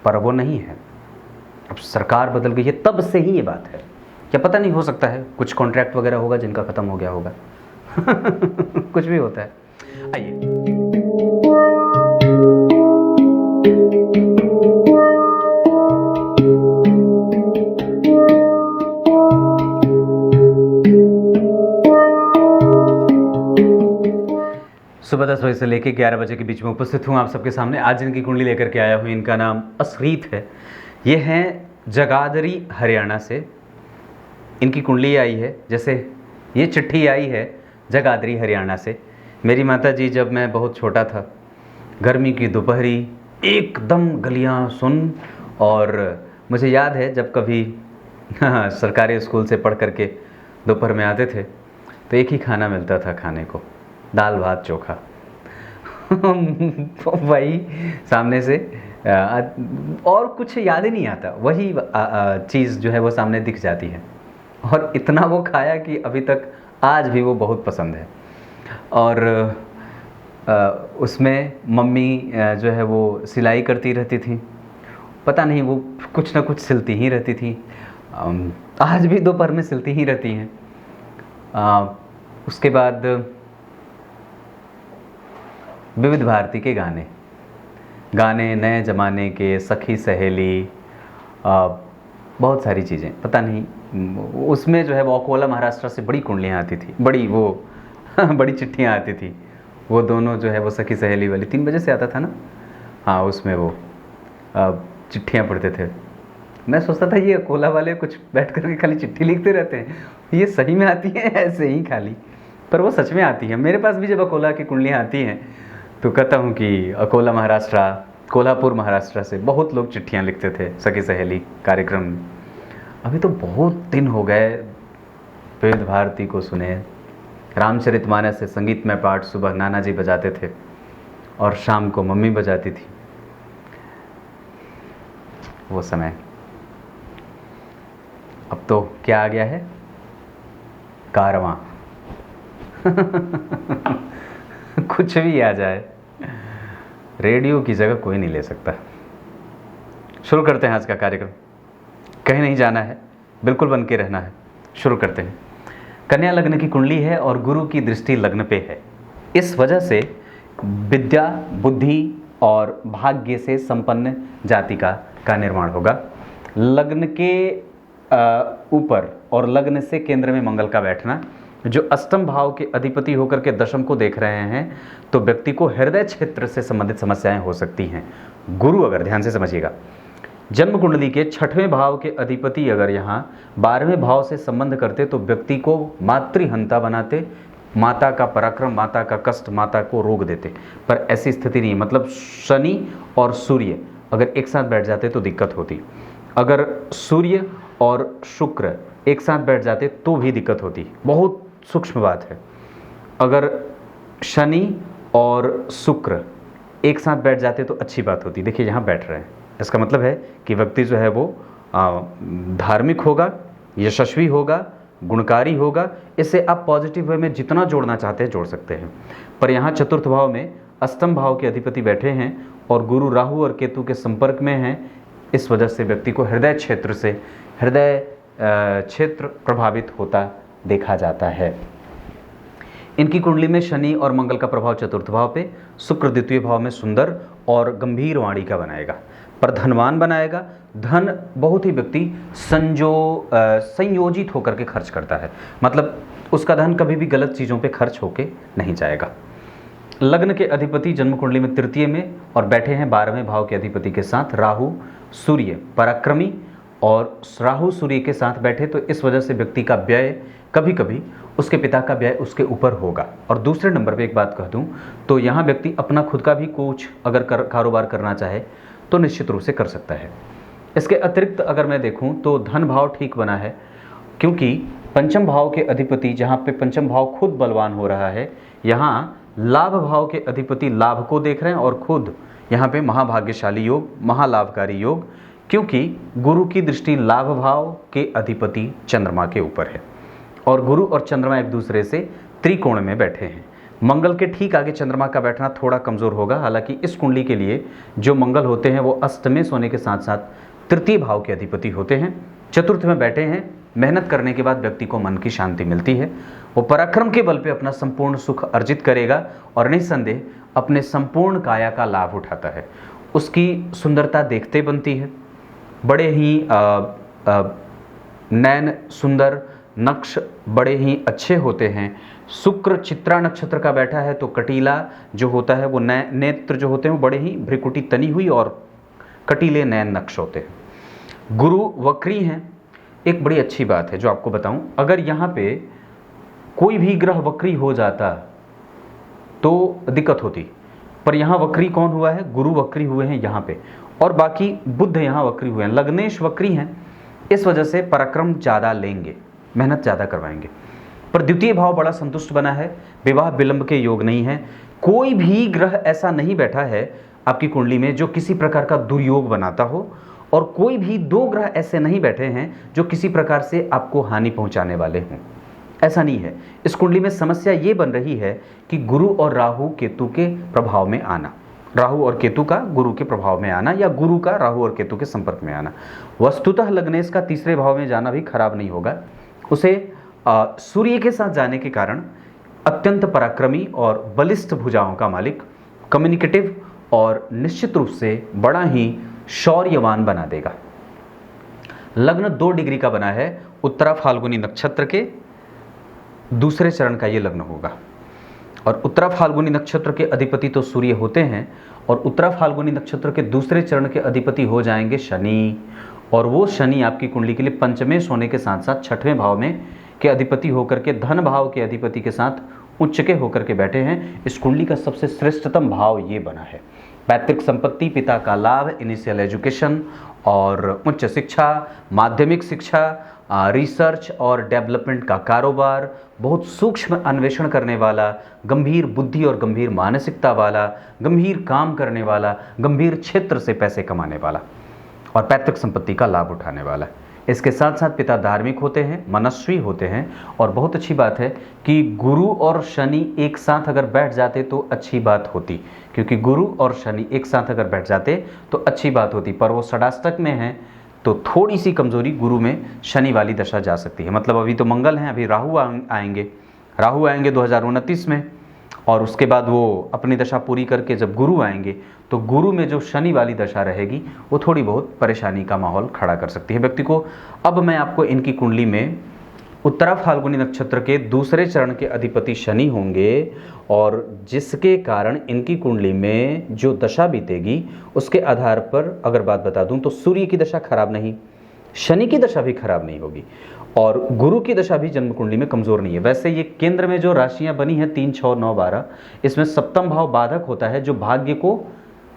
पर वो नहीं है। अब सरकार बदल गई है, तब से ही ये बात है। क्या पता नहीं, हो सकता है कुछ कॉन्ट्रैक्ट वगैरह होगा जिनका ख़त्म हो गया होगा। कुछ भी होता है। आइए, सुबह 10 बजे से लेकर 11 बजे के बीच में उपस्थित हूँ आप सबके सामने। आज जिनकी कुंडली लेकर के आया हूँ, इनका नाम असरीत है। ये हैं जगाधरी हरियाणा से। इनकी कुंडली आई है, जैसे ये चिट्ठी आई है जगाधरी हरियाणा से। मेरी माता जी जब मैं बहुत छोटा था, गर्मी की दोपहरी, एकदम गलियाँ सुन, और मुझे याद है जब कभी सरकारी स्कूल से पढ़ करके दोपहर में आते थे तो एक ही खाना मिलता था खाने को, दाल भात चोखा। वही सामने से और कुछ याद ही नहीं आता, वही चीज़ जो है वो सामने दिख जाती है। और इतना वो खाया कि अभी तक आज भी वो बहुत पसंद है। और उसमें मम्मी जो है वो सिलाई करती रहती थी, पता नहीं वो कुछ ना कुछ सिलती ही रहती थी। आज भी दोपहर में सिलती ही रहती हैं। उसके बाद विविध भारती के गाने नए ज़माने के, सखी सहेली, बहुत सारी चीज़ें, पता नहीं। उसमें जो है वो अकोला महाराष्ट्र से बड़ी कुंडलियाँ आती थी, बड़ी वो बड़ी चिट्ठियाँ आती थी। वो दोनों जो है वो सखी सहेली वाली 3 बजे से आता था ना, हाँ, उसमें वो चिट्ठियाँ पढ़ते थे। मैं सोचता था ये अकोला वाले कुछ बैठ कर के खाली चिट्ठी लिखते रहते हैं, ये सही में आती है ऐसे ही खाली, पर वो सच में आती है। मेरे पास भी जब अकोला की कुंडलियाँ आती हैं तो कहता हूँ कि अकोला महाराष्ट्र, कोल्हापुर महाराष्ट्र से बहुत लोग चिट्ठियाँ लिखते थे सखी सहेली कार्यक्रम में। अभी तो बहुत दिन हो गए विविध भारती को सुने। रामचरितमानस से संगीतमय पाठ सुबह नाना जी बजाते थे और शाम को मम्मी बजाती थी। वो समय अब तो क्या आ गया है, कारवां। कुछ भी आ जाए, रेडियो की जगह कोई नहीं ले सकता। शुरू करते हैं आज का कार्यक्रम। कहीं नहीं जाना है, बिल्कुल बन के रहना है। शुरू करते हैं। कन्या लग्न की कुंडली है और गुरु की दृष्टि लग्न पे है। इस वजह से विद्या, बुद्धि और भाग्य से संपन्न जातिका का निर्माण होगा। लग्न के ऊपर और लग्न से केंद्र में मंगल का बैठना, जो अष्टम भाव के अधिपति होकर के दशम को देख रहे हैं, तो व्यक्ति को हृदय क्षेत्र से संबंधित समस्याएं हो सकती हैं। गुरु, अगर ध्यान से समझिएगा, जन्म कुंडली के 6वें भाव के अधिपति अगर यहाँ 12वें भाव से संबंध करते तो व्यक्ति को मातृहंता बनाते, माता का पराक्रम, माता का कष्ट, माता को रोक देते। पर ऐसी स्थिति नहीं, मतलब शनि और सूर्य अगर एक साथ बैठ जाते तो दिक्कत होती। अगर सूर्य और शुक्र एक साथ बैठ जाते तो भी दिक्कत होती। बहुत सूक्ष्म बात है। अगर शनि और शुक्र एक साथ बैठ जाते तो अच्छी बात होती। देखिए यहाँ बैठ रहे हैं, इसका मतलब है कि व्यक्ति जो है वो धार्मिक होगा, यशस्वी होगा, गुणकारी होगा। इसे आप पॉजिटिव वे में जितना जोड़ना चाहते हैं जोड़ सकते हैं। पर यहाँ चतुर्थ भाव में अष्टम भाव के अधिपति बैठे हैं और गुरु राहु और केतु के संपर्क में हैं। इस वजह से व्यक्ति को हृदय क्षेत्र प्रभावित होता देखा जाता है। इनकी कुंडली में शनि और मंगल का प्रभाव चतुर्थ भाव पे, शुक्र द्वितीय भाव में सुंदर और गंभीर वाणी का बनाएगा, पर धनवान बनाएगा। धन बहुत ही व्यक्ति संयोजित होकर के खर्च करता है, मतलब उसका धन कभी भी गलत चीज़ों पे खर्च होके नहीं जाएगा। लग्न के अधिपति जन्म कुंडली में तृतीय में और बैठे हैं 12वें भाव के अधिपति के साथ राहु सूर्य पराक्रमी, और राहु सूर्य के साथ बैठे तो इस वजह से व्यक्ति का व्यय, कभी कभी उसके पिता का व्यय उसके ऊपर होगा। और दूसरे नंबर पे एक बात कह दूं तो यहाँ व्यक्ति अपना खुद का भी कुछ अगर कारोबार करना चाहे तो निश्चित रूप से कर सकता है। इसके अतिरिक्त अगर मैं देखूं तो धन भाव ठीक बना है, क्योंकि पंचम भाव के अधिपति, जहाँ पे पंचम भाव खुद बलवान हो रहा है, यहाँ लाभ भाव के अधिपति लाभ को देख रहे हैं और खुद यहाँ पे महाभाग्यशाली योग, महालाभकारी योग, क्योंकि गुरु की दृष्टि लाभ भाव के अधिपति चंद्रमा के ऊपर है और गुरु और चंद्रमा एक दूसरे से त्रिकोण में बैठे हैं। मंगल के ठीक आगे चंद्रमा का बैठना थोड़ा कमज़ोर होगा। हालांकि इस कुंडली के लिए जो मंगल होते हैं वो अष्टमेश होने के साथ साथ तृतीय भाव के अधिपति होते हैं, चतुर्थ में बैठे हैं। मेहनत करने के बाद व्यक्ति को मन की शांति मिलती है, वो पराक्रम के बल पे अपना संपूर्ण सुख अर्जित करेगा और निस्संदेह अपने संपूर्ण काया का लाभ उठाता है। उसकी सुंदरता देखते बनती है, बड़े ही नैन सुंदर नक्श बड़े ही अच्छे होते हैं। शुक्र चित्रा नक्षत्र का बैठा है तो कटीला जो होता है वो नेत्र जो होते हैं वो बड़े ही भ्रिकुटी तनी हुई और कटीले नैन नक्श होते हैं। गुरु वक्री हैं। एक बड़ी अच्छी बात है जो आपको बताऊं, अगर यहाँ पे कोई भी ग्रह वक्री हो जाता तो दिक्कत होती, पर यहाँ वक्री कौन हुआ है? गुरु वक्री हुए हैं यहाँ पे, और बाकी बुध यहाँ वक्री हुए हैं। लग्नेश वक्री हैं, इस वजह से पराक्रम ज़्यादा लेंगे, मेहनत ज़्यादा करवाएंगे। पर द्वितीय भाव बड़ा संतुष्ट बना है, विवाह विलंब के योग नहीं है। कोई भी ग्रह ऐसा नहीं बैठा है आपकी कुंडली में जो किसी प्रकार का दुर्योग बनाता हो, और कोई भी दो ग्रह ऐसे नहीं बैठे हैं जो किसी प्रकार से आपको हानि पहुंचाने वाले हों। ऐसा नहीं है। इस कुंडली में समस्या ये बन रही है कि गुरु और राहु केतु के प्रभाव में आना, राहु और केतु का गुरु के प्रभाव में आना, या गुरु का राहु और केतु के संपर्क में आना। वस्तुतः लग्नेश का तीसरे भाव में जाना भी खराब नहीं होगा। उसे सूर्य के साथ जाने के कारण अत्यंत पराक्रमी और बलिष्ठ भुजाओं का मालिक, कम्युनिकेटिव और निश्चित रूप से बड़ा ही शौर्यवान बना देगा। लग्न 2 डिग्री का बना है, उत्तरा फाल्गुनी नक्षत्र के दूसरे चरण का ये लग्न होगा। और उत्तरा फाल्गुनी नक्षत्र के अधिपति तो सूर्य होते हैं, और उत्तरा फाल्गुनी नक्षत्र के दूसरे चरण के अधिपति हो जाएंगे शनि, और वो शनि आपकी कुंडली के लिए पंचमेश होने के साथ साथ छठवें भाव में के अधिपति होकर के धन भाव के अधिपति के साथ उच्च के होकर के बैठे हैं। इस कुंडली का सबसे श्रेष्ठतम भाव ये बना है। पैतृक संपत्ति, पिता का लाभ, इनिशियल एजुकेशन और उच्च शिक्षा, माध्यमिक शिक्षा, रिसर्च और डेवलपमेंट का कारोबार, बहुत सूक्ष्म अन्वेषण करने वाला, गंभीर बुद्धि और गंभीर मानसिकता वाला, गंभीर काम करने वाला, गंभीर क्षेत्र से पैसे कमाने वाला और पैतृक संपत्ति का लाभ उठाने वाला। इसके साथ साथ पिता धार्मिक होते हैं, मनस्वी होते हैं, और बहुत अच्छी बात है कि गुरु और शनि एक साथ अगर बैठ जाते तो अच्छी बात होती, क्योंकि गुरु और शनि एक साथ अगर बैठ जाते तो अच्छी बात होती। पर वो षडाष्टक में है तो थोड़ी सी कमजोरी गुरु में शनि वाली दशा जा सकती है। मतलब अभी तो मंगल हैं, अभी राहु आएंगे 2029 में, और उसके बाद वो अपनी दशा पूरी करके जब गुरु आएंगे तो गुरु में जो शनि वाली दशा रहेगी वो थोड़ी बहुत परेशानी का माहौल खड़ा कर सकती है व्यक्ति को। अब मैं आपको इनकी कुंडली में उत्तरा फाल्गुनी नक्षत्र के दूसरे चरण के अधिपति शनि होंगे, और जिसके कारण इनकी कुंडली में जो दशा बीतेगी उसके आधार पर अगर बात बता दूं तो सूर्य की दशा खराब नहीं, शनि की दशा भी खराब नहीं होगी, और गुरु की दशा भी जन्म कुंडली में कमजोर नहीं है। वैसे ये केंद्र में जो राशियां बनी हैं 3, 6, 9, 12, इसमें सप्तम भाव बाधक होता है जो भाग्य को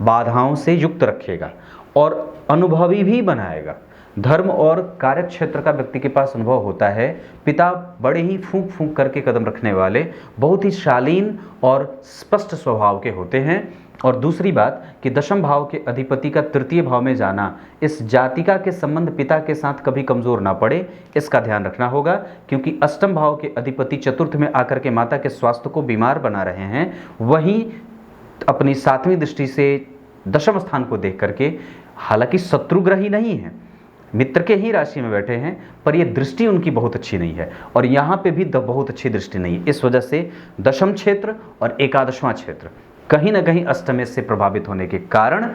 बाधाओं से युक्त रखेगा और अनुभवी भी बनाएगा। धर्म और कार्य क्षेत्र का व्यक्ति के पास अनुभव होता है। पिता बड़े ही फूंक फूंक करके कदम रखने वाले, बहुत ही शालीन और स्पष्ट स्वभाव के होते हैं। और दूसरी बात कि दशम भाव के अधिपति का तृतीय भाव में जाना इस जातिका के संबंध पिता के साथ कभी कमजोर ना पड़े, इसका ध्यान रखना होगा, क्योंकि अष्टम भाव के अधिपति चतुर्थ में आकर के माता के स्वास्थ्य को बीमार बना रहे हैं। वहीं अपनी 7वीं दृष्टि से दशम स्थान को देख करके, हालांकि शत्रुग्रह ही नहीं है, मित्र के ही राशि में बैठे हैं, पर यह दृष्टि उनकी बहुत अच्छी नहीं है, और यहाँ पे भी बहुत अच्छी दृष्टि नहीं है। इस वजह से दशम क्षेत्र और एकादशवां क्षेत्र कहीं ना कहीं अष्टमेश से प्रभावित होने के कारण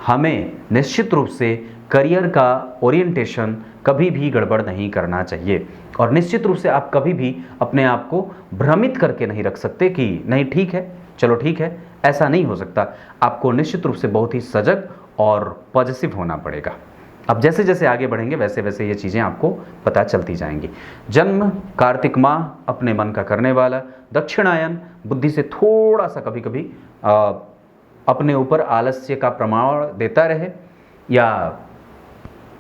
हमें निश्चित रूप से करियर का ओरिएंटेशन कभी भी गड़बड़ नहीं करना चाहिए, और निश्चित रूप से आप कभी भी अपने आप को भ्रमित करके नहीं रख सकते कि नहीं ठीक है, चलो ठीक है, ऐसा नहीं हो सकता। आपको निश्चित रूप से बहुत ही सजग और पॉजिटिव होना पड़ेगा। अब जैसे जैसे आगे बढ़ेंगे वैसे वैसे ये चीज़ें आपको पता चलती जाएंगी। जन्म कार्तिक माह, अपने मन का करने वाला, दक्षिणायन, बुद्धि से थोड़ा सा कभी कभी अपने ऊपर आलस्य का प्रमाण देता रहे, या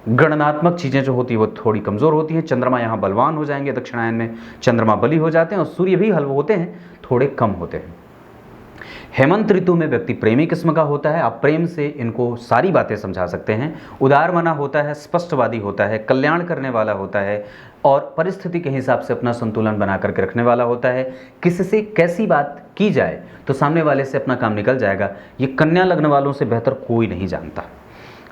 गणनात्मक चीज़ें जो होती है वो थोड़ी कमज़ोर होती हैं। चंद्रमा यहाँ बलवान हो जाएंगे, दक्षिणायन में चंद्रमा बली हो जाते हैं, और सूर्य भी हल्व होते हैं, थोड़े कम होते हैं। हेमंत ऋतु में व्यक्ति प्रेमी किस्म का होता है, आप प्रेम से इनको सारी बातें समझा सकते हैं। उदारमना होता है, स्पष्टवादी होता है, कल्याण करने वाला होता है और परिस्थिति के हिसाब से अपना संतुलन बना करके रखने वाला होता है। किसी से कैसी बात की जाए तो सामने वाले से अपना काम निकल जाएगा, ये कन्या लग्न वालों से बेहतर कोई नहीं जानता।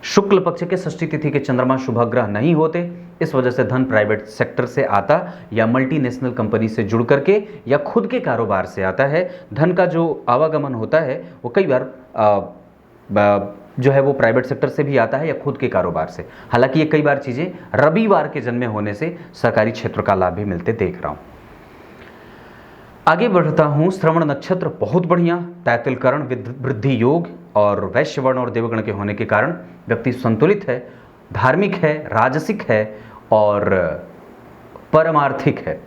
शुक्ल पक्ष के षष्ठी तिथि के चंद्रमा शुभ ग्रह नहीं होते, इस वजह से धन प्राइवेट सेक्टर से आता या मल्टीनेशनल कंपनी से जुड़ करके या खुद के कारोबार से आता है। धन का जो आवागमन होता है वो कई बार जो है वो प्राइवेट सेक्टर से भी आता है या खुद के कारोबार से। हालांकि ये कई बार चीज़ें रविवार के जन्मे होने से सरकारी क्षेत्र का लाभ भी मिलते देख रहा हूँ। आगे बढ़ता हूँ। श्रवण नक्षत्र बहुत बढ़िया, तैतिल करण वृद्धि योग और वैश्य वर्ण और देवगण के होने के कारण व्यक्ति संतुलित है, धार्मिक है, राजसिक है और परमार्थिक है।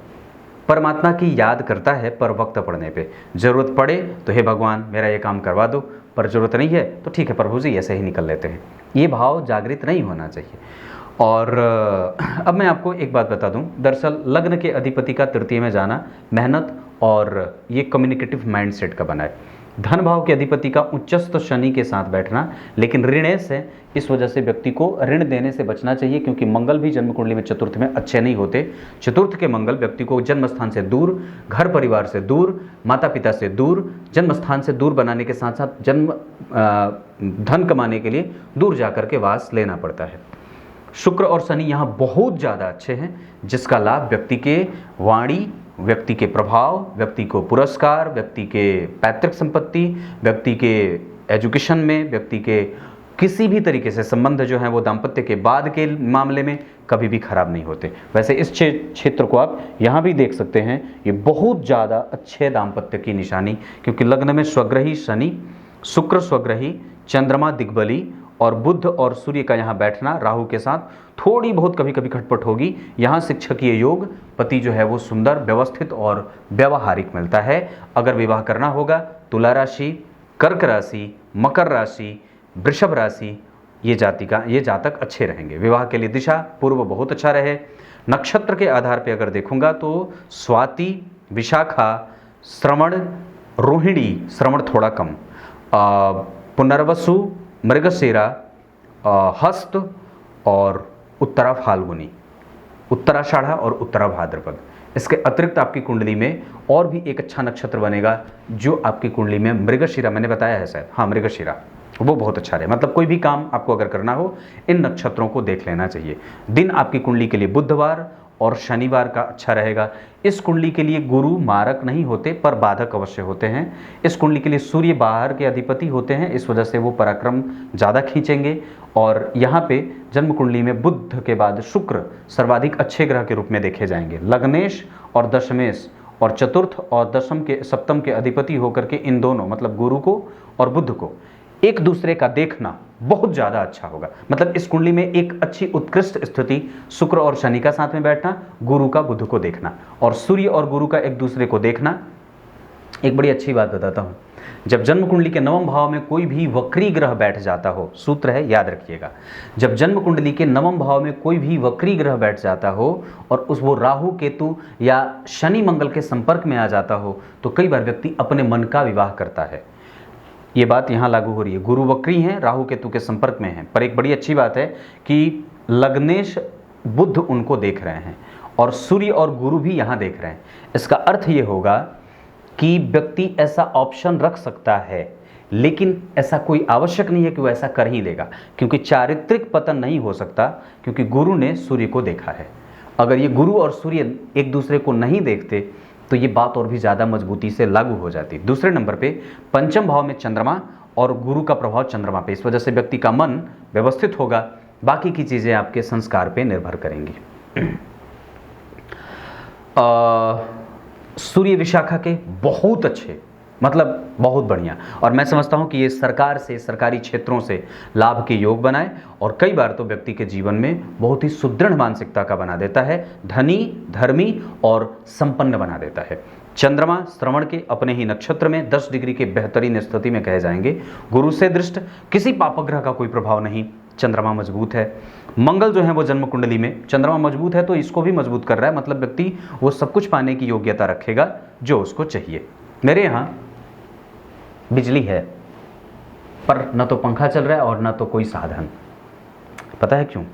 परमात्मा की याद करता है पर वक्त पड़ने पे, जरूरत पड़े तो हे भगवान मेरा ये काम करवा दो, पर जरूरत नहीं है तो ठीक है प्रभु जी ऐसे ही निकल लेते हैं। ये भाव जागृत नहीं होना चाहिए। और अब मैं आपको एक बात बता दूं, दरअसल लग्न के अधिपति का तृतीय में जाना मेहनत और ये कम्युनिकेटिव माइंडसेट का बना है। धन भाव के अधिपति का उच्चस्थ शनि के साथ बैठना, लेकिन ऋणेश है, इस वजह से व्यक्ति को ऋण देने से बचना चाहिए, क्योंकि मंगल भी जन्म कुंडली में चतुर्थ में अच्छे नहीं होते। चतुर्थ के मंगल व्यक्ति को जन्म स्थान से दूर, घर परिवार से दूर, माता पिता से दूर, जन्म स्थान से दूर बनाने के साथ साथ धन कमाने के लिए दूर जाकर के वास लेना पड़ता है। शुक्र और शनि यहाँ बहुत ज़्यादा अच्छे हैं, जिसका लाभ व्यक्ति के वाणी, व्यक्ति के प्रभाव, व्यक्ति को पुरस्कार, व्यक्ति के पैतृक संपत्ति, व्यक्ति के एजुकेशन में, व्यक्ति के किसी भी तरीके से संबंध जो है वो दाम्पत्य के बाद के मामले में कभी भी खराब नहीं होते। वैसे इस क्षेत्र को आप यहाँ भी देख सकते हैं, ये बहुत ज़्यादा अच्छे दाम्पत्य की निशानी, क्योंकि लग्न में स्वग्रही शनि, शुक्र स्वग्रही, चंद्रमा दिग्बली और बुध और सूर्य का यहाँ बैठना राहु के साथ थोड़ी बहुत कभी कभी खटपट होगी। यहाँ शिक्षकीय योग, पति जो है वो सुंदर, व्यवस्थित और व्यवहारिक मिलता है। अगर विवाह करना होगा तुला राशि, कर्क राशि, मकर राशि, वृषभ राशि, ये जातक अच्छे रहेंगे। विवाह के लिए दिशा पूर्व बहुत अच्छा रहे। नक्षत्र के आधार पर अगर देखूंगा तो स्वाति, विशाखा, श्रवण, रोहिणी, श्रवण थोड़ा कम, पुनर्वसु, मृगशिरा, हस्त और उत्तरा फाल्गुनी, उत्तराषाढ़ा और उत्तरा भाद्रपद। इसके अतिरिक्त आपकी कुंडली में और भी एक अच्छा नक्षत्र बनेगा जो आपकी कुंडली में मृगशिरा, मैंने बताया है शायद, हाँ मृगशिरा, वो बहुत अच्छा रहे। मतलब कोई भी काम आपको अगर करना हो इन नक्षत्रों को देख लेना चाहिए। दिन आपकी कुंडली के लिए बुधवार और शनिवार का अच्छा रहेगा। इस कुंडली के लिए गुरु मारक नहीं होते पर बाधक अवश्य होते हैं। इस कुंडली के लिए सूर्य बाहर के अधिपति होते हैं, इस वजह से वो पराक्रम ज़्यादा खींचेंगे। और यहाँ पे जन्म कुंडली में बुध के बाद शुक्र सर्वाधिक अच्छे ग्रह के रूप में देखे जाएंगे। लग्नेश और दशमेश और चतुर्थ और सप्तम के अधिपति होकर के इन दोनों मतलब गुरु को और बुध को एक दूसरे का देखना बहुत ज़्यादा अच्छा होगा। मतलब इस कुंडली में एक अच्छी उत्कृष्ट स्थिति शुक्र और शनि का साथ में बैठना, गुरु का बुध को देखना और सूर्य और गुरु का एक दूसरे को देखना। एक बड़ी अच्छी बात बताता हूँ, जब जन्म कुंडली के नवम भाव में कोई भी वक्री ग्रह बैठ जाता हो, सूत्र है याद रखिएगा, जब जन्म कुंडली के नवम भाव में कोई भी वक्री ग्रह बैठ जाता हो और वो राहु केतु या शनि मंगल के संपर्क में आ जाता हो तो कई बार व्यक्ति अपने मन का विवाह करता है। ये बात यहाँ लागू हो रही है। गुरु वक्री हैं, राहु केतु के संपर्क में हैं, पर एक बड़ी अच्छी बात है कि लग्नेश बुध उनको देख रहे हैं और सूर्य और गुरु भी यहाँ देख रहे हैं। इसका अर्थ ये होगा कि व्यक्ति ऐसा ऑप्शन रख सकता है, लेकिन ऐसा कोई आवश्यक नहीं है कि वो ऐसा कर ही लेगा, क्योंकि चारित्रिक पतन नहीं हो सकता, क्योंकि गुरु ने सूर्य को देखा है। अगर ये गुरु और सूर्य एक दूसरे को नहीं देखते तो ये बात और भी ज़्यादा मजबूती से लागू हो जाती। दूसरे नंबर पे पंचम भाव में चंद्रमा और गुरु का प्रभाव चंद्रमा पे, इस वजह से व्यक्ति का मन व्यवस्थित होगा। बाकी की चीज़ें आपके संस्कार पे निर्भर करेंगी। सूर्य विशाखा के बहुत अच्छे, मतलब बहुत बढ़िया, और मैं समझता हूँ कि ये सरकार से, सरकारी क्षेत्रों से लाभ के योग बनाए और कई बार तो व्यक्ति के जीवन में बहुत ही सुदृढ़ मानसिकता का बना देता है, धनी, धर्मी और संपन्न बना देता है। चंद्रमा श्रवण के अपने ही नक्षत्र में 10 डिग्री के बेहतरीन स्थिति में कहे जाएंगे। गुरु से दृष्ट, किसी पापग्रह का कोई प्रभाव नहीं, चंद्रमा मजबूत है। मंगल जो है वो जन्म कुंडली में चंद्रमा मजबूत है तो इसको भी मजबूत कर रहा है, मतलब व्यक्ति वो सब कुछ पाने की योग्यता रखेगा जो उसको चाहिए। मेरे यहाँ बिजली है पर न तो पंखा चल रहा है और न तो कोई साधन। पता है क्यों?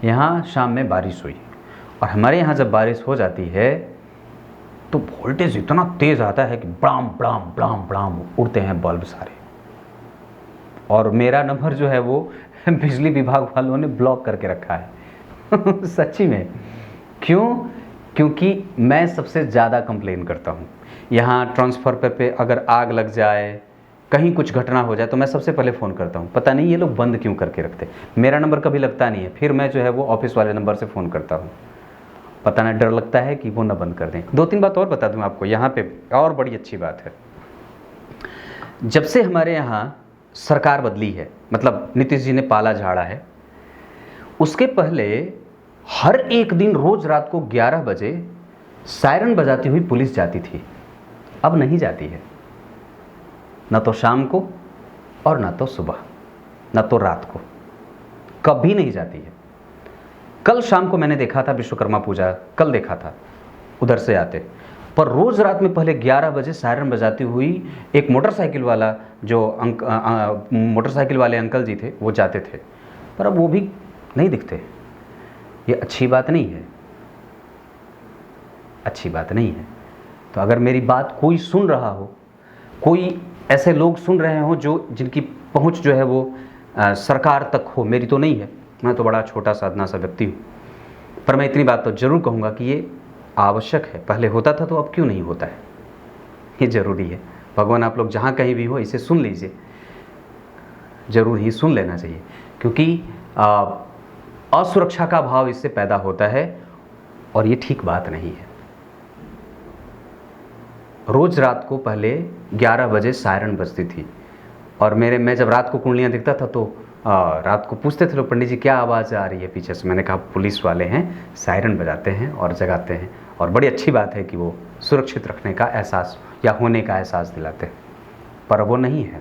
यहाँ शाम में बारिश हुई और हमारे यहाँ जब बारिश हो जाती है तो वोल्टेज इतना तेज़ आता है कि ब्लाम ब्लाम ब्लाम ब्लाम उड़ते हैं बल्ब सारे। और मेरा नंबर जो है वो बिजली विभाग वालों ने ब्लॉक करके रखा है सच्ची में। क्यों? क्योंकि मैं सबसे ज़्यादा कंप्लेन करता हूँ। यहाँ ट्रांसफार्मर पे अगर आग लग जाए, कहीं कुछ घटना हो जाए तो मैं सबसे पहले फ़ोन करता हूँ। पता नहीं ये लोग बंद क्यों करके रखते। मेरा नंबर कभी लगता नहीं है, फिर मैं जो है वो ऑफिस वाले नंबर से फ़ोन करता हूँ। पता ना डर लगता है कि वो ना बंद कर दें। 2-3 बात और बता दूँ आपको यहाँ पे, और बड़ी अच्छी बात है। जब से हमारे यहाँ सरकार बदली है, मतलब नीतीश जी ने पाला झाड़ा है, उसके पहले हर एक दिन रोज रात को 11 बजे सायरन बजाती हुई पुलिस जाती थी। अब नहीं जाती है, न तो शाम को और न तो सुबह, न तो रात को, कभी नहीं जाती है। कल शाम को मैंने देखा था विश्वकर्मा पूजा, कल देखा था, उधर से आते, पर रोज रात में पहले 11 बजे सायरन बजाती हुई एक मोटरसाइकिल वाला जो मोटरसाइकिल वाले अंकल जी थे वो जाते थे, पर अब वो भी नहीं दिखते। ये अच्छी बात नहीं है, अच्छी बात नहीं है। तो अगर मेरी बात कोई सुन रहा हो, कोई ऐसे लोग सुन रहे हो जो जिनकी पहुंच जो है वो सरकार तक हो, मेरी तो नहीं है, मैं तो बड़ा छोटा साधना सा व्यक्ति हूँ, पर मैं इतनी बात तो जरूर कहूँगा कि ये आवश्यक है। पहले होता था तो अब क्यों नहीं होता है, ये ज़रूरी है। भगवान आप लोग जहाँ कहीं भी हो इसे सुन लीजिए, ज़रूर ही सुन लेना चाहिए, क्योंकि असुरक्षा का भाव इससे पैदा होता है और ये ठीक बात नहीं है। रोज़ रात को पहले 11 बजे सायरन बजती थी और मैं जब रात को कुंडलियाँ दिखता था तो रात को पूछते थे लोग, पंडित जी क्या आवाज़ आ रही है पीछे से? मैंने कहा पुलिस वाले हैं, सायरन बजाते हैं और जगाते हैं, और बड़ी अच्छी बात है कि वो सुरक्षित रखने का एहसास या होने का एहसास दिलाते हैं। पर वो नहीं है,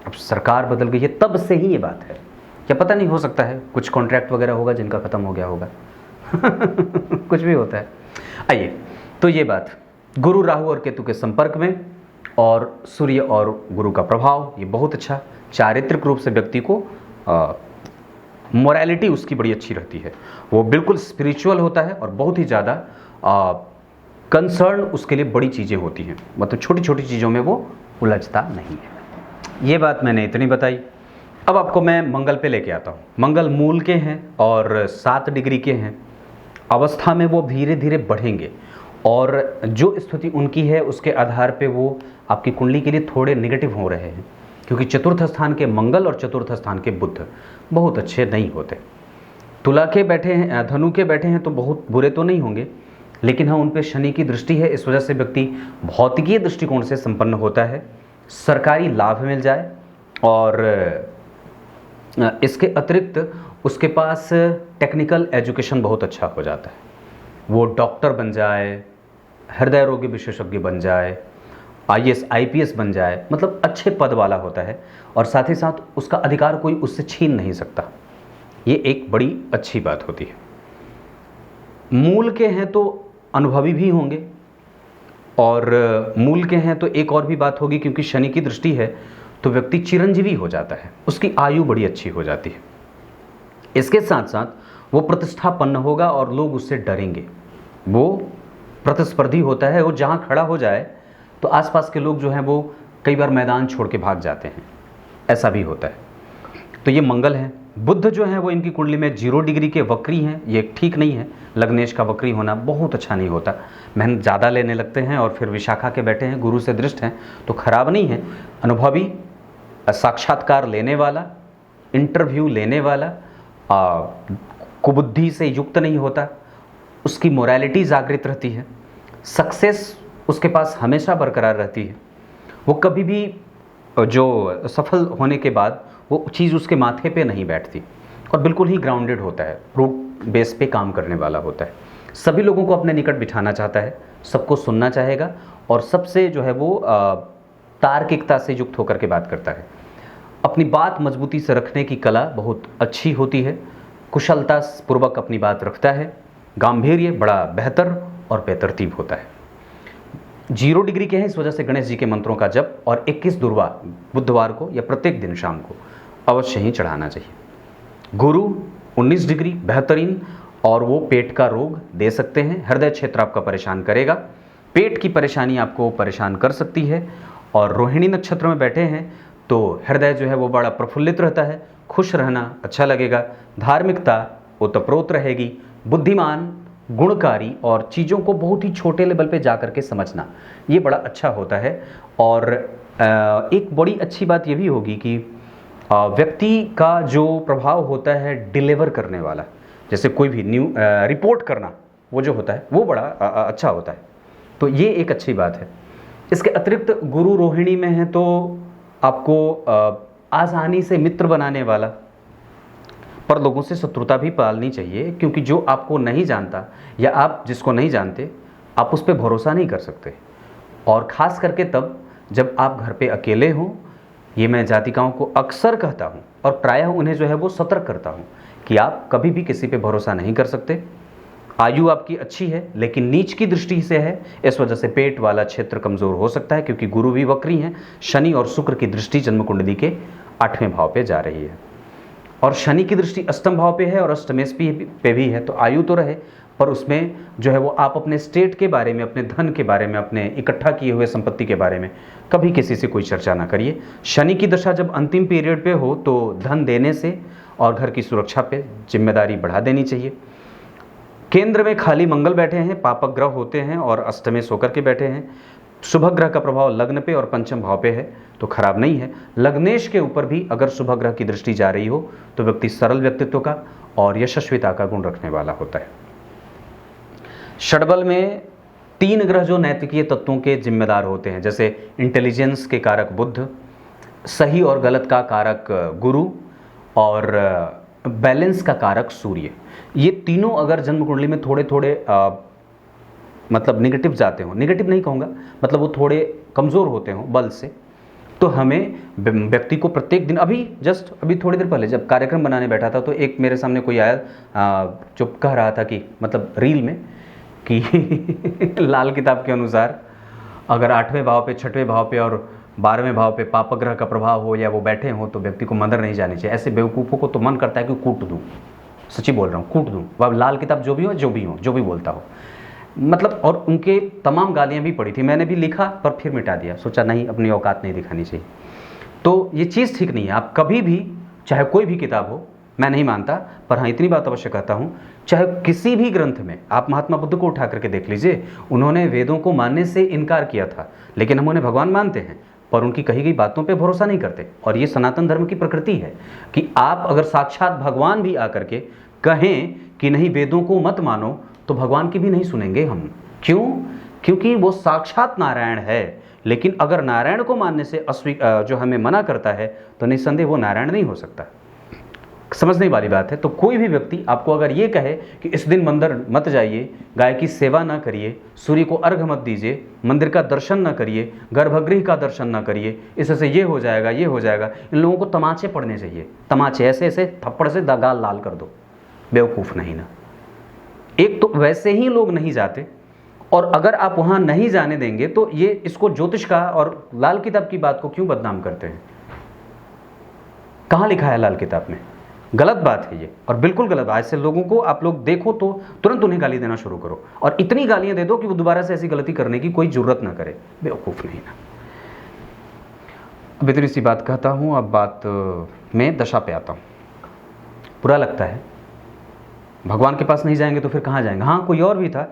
अब सरकार बदल गई है, तब से ही ये बात है। क्या पता नहीं, हो सकता है कुछ कॉन्ट्रैक्ट वगैरह होगा जिनका ख़त्म हो गया होगा कुछ भी होता है। आइए, तो ये बात गुरु राहु और केतु के संपर्क में और सूर्य और गुरु का प्रभाव, ये बहुत अच्छा चारित्रिक रूप से व्यक्ति को मोरालिटी उसकी बड़ी अच्छी रहती है, वो बिल्कुल स्पिरिचुअल होता है और बहुत ही ज़्यादा कंसर्न उसके लिए बड़ी चीज़ें होती हैं, मतलब छोटी छोटी चीज़ों में वो उलझता नहीं है। ये बात मैंने इतनी बताई। अब आपको मैं मंगल पे लेके आता हूँ। मंगल मूल के हैं और 7 डिग्री के हैं। अवस्था में वो धीरे धीरे बढ़ेंगे और जो स्थिति उनकी है उसके आधार पे वो आपकी कुंडली के लिए थोड़े नेगेटिव हो रहे हैं, क्योंकि चतुर्थ स्थान के मंगल और चतुर्थ स्थान के बुध बहुत अच्छे नहीं होते। तुला के बैठे हैं, धनु के बैठे हैं तो बहुत बुरे तो नहीं होंगे, लेकिन हाँ उन पे शनि की दृष्टि है, इस वजह से व्यक्ति भौतिकीय दृष्टिकोण से संपन्न होता है, सरकारी लाभ मिल जाए और इसके अतिरिक्त उसके पास टेक्निकल एजुकेशन बहुत अच्छा हो जाता है, वो डॉक्टर बन जाए, हृदय रोगी विशेषज्ञ बन जाए, IAS IPS बन जाए, मतलब अच्छे पद वाला होता है और साथ ही साथ उसका अधिकार कोई उससे छीन नहीं सकता। ये एक बड़ी अच्छी बात होती है। मूल के हैं तो अनुभवी भी होंगे और मूल के हैं तो एक और भी बात होगी, क्योंकि शनि की दृष्टि है तो व्यक्ति चिरंजीवी हो जाता है, उसकी आयु बड़ी अच्छी हो जाती है। इसके साथ साथ वो प्रतिष्ठापन्न होगा और लोग उससे डरेंगे, वो प्रतिस्पर्धी होता है, वो जहाँ खड़ा हो जाए तो आसपास के लोग जो हैं वो कई बार मैदान छोड़ के भाग जाते हैं, ऐसा भी होता है। तो ये मंगल हैं। बुध जो हैं वो इनकी कुंडली में 0 डिग्री के वक्री हैं, ये ठीक नहीं है। लग्नेश का वक्री होना बहुत अच्छा नहीं होता, मेहनत ज़्यादा लेने लगते हैं और फिर विशाखा के बैठे हैं, गुरु से दृष्ट हैं तो खराब नहीं है। अनुभवी, साक्षात्कार लेने वाला, इंटरव्यू लेने वाला, कुबुद्धि से युक्त नहीं होता, उसकी मोरालिटी जागृत रहती है, सक्सेस उसके पास हमेशा बरकरार रहती है, वो कभी भी जो सफल होने के बाद वो चीज़ उसके माथे पे नहीं बैठती और बिल्कुल ही ग्राउंडेड होता है, रूट बेस पे काम करने वाला होता है, सभी लोगों को अपने निकट बिठाना चाहता है, सबको सुनना चाहेगा और सबसे जो है वो तार्किकता से युक्त होकर के बात करता है। अपनी बात मजबूती से रखने की कला बहुत अच्छी होती है, कुशलता पूर्वक अपनी बात रखता है, गांधीर्य बड़ा बेहतर और बेतरतीब होता है। 0 डिग्री के हैं, इस वजह से गणेश जी के मंत्रों का जप और 21 दुर्वा बुधवार को या प्रत्येक दिन शाम को अवश्य ही चढ़ाना चाहिए। गुरु 19 डिग्री बेहतरीन, और वो पेट का रोग दे सकते हैं। हृदय क्षेत्र आपका परेशान करेगा, पेट की परेशानी आपको परेशान कर सकती है। और रोहिणी नक्षत्र में बैठे हैं तो हृदय जो है वो बड़ा प्रफुल्लित रहता है, खुश रहना अच्छा लगेगा, धार्मिकता ओतप्रोत रहेगी, बुद्धिमान, गुणकारी और चीज़ों को बहुत ही छोटे लेवल पे जा कर के समझना, ये बड़ा अच्छा होता है। और एक बड़ी अच्छी बात ये भी होगी कि व्यक्ति का जो प्रभाव होता है डिलीवर करने वाला, जैसे कोई भी रिपोर्ट करना, वो जो होता है वो बड़ा अच्छा होता है। तो ये एक अच्छी बात है। इसके अतिरिक्त गुरु रोहिणी में है तो आपको आसानी से मित्र बनाने वाला, पर लोगों से शत्रुता भी पालनी चाहिए, क्योंकि जो आपको नहीं जानता या आप जिसको नहीं जानते आप उस पर भरोसा नहीं कर सकते। और ख़ास करके तब जब आप घर पे अकेले हों। ये मैं जातिकाओं को अक्सर कहता हूँ और प्रायः उन्हें जो है वो सतर्क करता हूँ कि आप कभी भी किसी पे भरोसा नहीं कर सकते। आयु आपकी अच्छी है लेकिन नीच की दृष्टि से है, इस वजह से पेट वाला क्षेत्र कमज़ोर हो सकता है, क्योंकि गुरु भी वक्री हैं। शनि और शुक्र की दृष्टि जन्म कुंडली के 8वें भाव पे जा रही है और शनि की दृष्टि अष्टम भाव पे है और अष्टमेश पे भी है। तो आयु तो रहे, पर उसमें जो है वो आप अपने स्टेट के बारे में, अपने धन के बारे में, अपने इकट्ठा किए हुए संपत्ति के बारे में कभी किसी से कोई चर्चा ना करिए। शनि की दशा जब अंतिम पीरियड पे हो तो धन देने से और घर की सुरक्षा पे जिम्मेदारी बढ़ा देनी चाहिए। केंद्र में खाली मंगल बैठे हैं, पापक ग्रह होते हैं और अष्टमेश होकर के बैठे हैं। शुभ ग्रह का प्रभाव लग्न पे और पंचम भाव पे है तो खराब नहीं है। लग्नेश के ऊपर भी अगर शुभ ग्रह की दृष्टि जा रही हो तो व्यक्ति सरल व्यक्तित्व का और यशस्विता का गुण रखने वाला होता है। षडबल में 3 ग्रह जो नैतिकीय तत्वों के जिम्मेदार होते हैं, जैसे इंटेलिजेंस के कारक बुध, सही और गलत का कारक गुरु और बैलेंस का कारक सूर्य। ये तीनों अगर जन्म कुंडली में थोड़े थोड़े मतलब निगेटिव जाते हो, निगेटिव नहीं कहूँगा, मतलब वो थोड़े कमज़ोर होते हो बल से, तो हमें व्यक्ति को प्रत्येक दिन, अभी थोड़ी देर पहले जब कार्यक्रम बनाने बैठा था तो एक मेरे सामने कोई आया जो कह रहा था कि मतलब रील में कि लाल किताब के अनुसार अगर 8वें भाव पे, 6वें भाव पे और 12वें भाव पे पापक ग्रह का प्रभाव हो या वो बैठे हो तो व्यक्ति को मंदिर नहीं जानी चाहिए। ऐसे बेवकूफ़ों को तो मन करता है कि कूट दूँ, सच्ची बोल रहा हूँ, कूट दूँ। वह लाल किताब जो भी हो, जो भी बोलता हो, मतलब। और उनके तमाम गालियाँ भी पड़ी थी, मैंने भी लिखा पर फिर मिटा दिया, सोचा नहीं, अपनी औकात नहीं दिखानी चाहिए। तो ये चीज़ ठीक नहीं है। आप कभी भी, चाहे कोई भी किताब हो, मैं नहीं मानता, पर हाँ इतनी बात अवश्य कहता हूँ, चाहे किसी भी ग्रंथ में आप महात्मा बुद्ध को उठा करके देख लीजिए, उन्होंने वेदों को मानने से इनकार किया था, लेकिन हम उन्हें भगवान मानते हैं पर उनकी कही गई बातों पे भरोसा नहीं करते। और ये सनातन धर्म की प्रकृति है कि आप अगर साक्षात भगवान भी आकर के कहें कि नहीं वेदों को मत मानो तो भगवान की भी नहीं सुनेंगे हम। क्यों? क्योंकि वो साक्षात नारायण है। लेकिन अगर नारायण को मानने से जो हमें मना करता है तो निस्संदेह वो नारायण नहीं हो सकता। समझने वाली बात है। तो कोई भी व्यक्ति आपको अगर ये कहे कि इस दिन मंदिर मत जाइए, गाय की सेवा ना करिए, सूर्य को अर्घ मत दीजिए, मंदिर का दर्शन ना करिए, गर्भगृह का दर्शन ना करिए, इससे ये हो जाएगा, ये हो जाएगा, इन लोगों को तमाचे पड़ने चाहिए। तमाचे ऐसे ऐसे थप्पड़ से गाल लाल कर दो, बेवकूफ़ नहीं ना। एक तो वैसे ही लोग नहीं जाते, और अगर आप वहाँ नहीं जाने देंगे तो ये इसको ज्योतिष का और लाल किताब की बात को क्यों बदनाम करते हैं? कहाँ लिखा है लाल किताब में? गलत बात है ये, और बिल्कुल गलत बात। ऐसे लोगों को आप लोग देखो तो तुरंत उन्हें गाली देना शुरू करो और इतनी गालियां दे दो कि वो दोबारा से ऐसी गलती करने की कोई जरूरत ना करे। बेवकूफ़ नहीं ना। अब इतनी सी बात कहता हूँ, अब बात में दशा पे आता हूँ। बुरा लगता है, भगवान के पास नहीं जाएंगे तो फिर कहाँ जाएंगे? हाँ, कोई और भी था,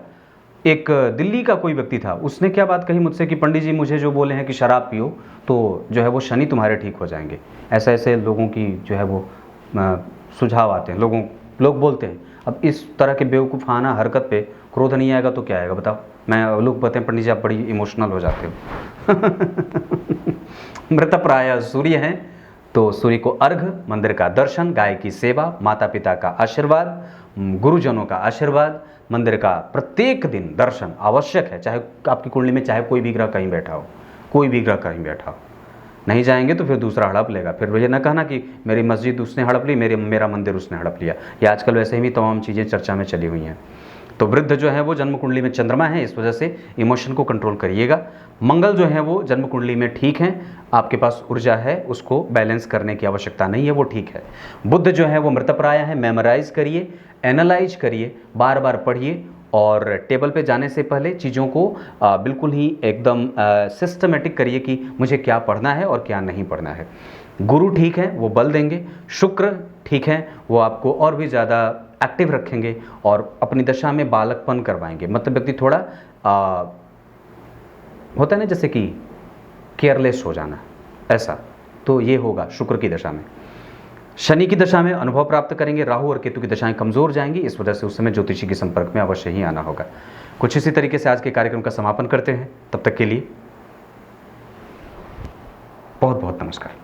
एक दिल्ली का कोई व्यक्ति था, उसने क्या बात कही मुझसे कि पंडित जी मुझे जो बोले हैं कि शराब पियो तो जो है वो शनि तुम्हारे ठीक हो जाएंगे। ऐसे ऐसे लोगों की जो है वो सुझाव आते हैं, लोग बोलते हैं। अब इस तरह के बेवकूफ़ाना हरकत पे क्रोध नहीं आएगा तो क्या आएगा बताओ? लोग बताते हैं पंडित जी आप बड़ी इमोशनल हो जाते हो। मृत प्राय सूर्य हैं तो सूर्य को अर्घ, मंदिर का दर्शन, गाय की सेवा, माता पिता का आशीर्वाद, गुरुजनों का आशीर्वाद, मंदिर का प्रत्येक दिन दर्शन आवश्यक है। चाहे आपकी कुंडली में चाहे कोई भी ग्रह कहीं बैठा हो, कोई भी ग्रह कहीं बैठा हो, नहीं जाएंगे तो फिर दूसरा हड़प लेगा। फिर ये ना कहना कि मेरी मस्जिद उसने हड़प ली, मेरा मंदिर उसने हड़प लिया। ये आजकल वैसे ही तमाम चीज़ें चर्चा में चली हुई हैं। तो वृद्ध जो है वो जन्म कुंडली में चंद्रमा है, इस वजह से इमोशन को कंट्रोल करिएगा। मंगल जो है वो जन्म कुंडली में ठीक है, आपके पास ऊर्जा है, उसको बैलेंस करने की आवश्यकता नहीं है, वो ठीक है। बुध जो है वो मृतप्राय है, मेमोराइज करिए, एनालाइज करिए, बार बार पढ़िए और टेबल पे जाने से पहले चीज़ों को बिल्कुल ही एकदम सिस्टमेटिक करिए कि मुझे क्या पढ़ना है और क्या नहीं पढ़ना है। गुरु ठीक है, वो बल देंगे। शुक्र ठीक है, वो आपको और भी ज़्यादा एक्टिव रखेंगे और अपनी दशा में बालकपन करवाएंगे। मतलब व्यक्ति थोड़ा होता है ना जैसे कि केयरलेस हो जाना, ऐसा तो ये होगा शुक्र की दशा में। शनि की दशा में अनुभव प्राप्त करेंगे। राहु और केतु की दशाएं कमजोर जाएंगी, इस वजह से उस समय ज्योतिषी के संपर्क में अवश्य ही आना होगा। कुछ इसी तरीके से आज के कार्यक्रम का समापन करते हैं। तब तक के लिए बहुत बहुत नमस्कार।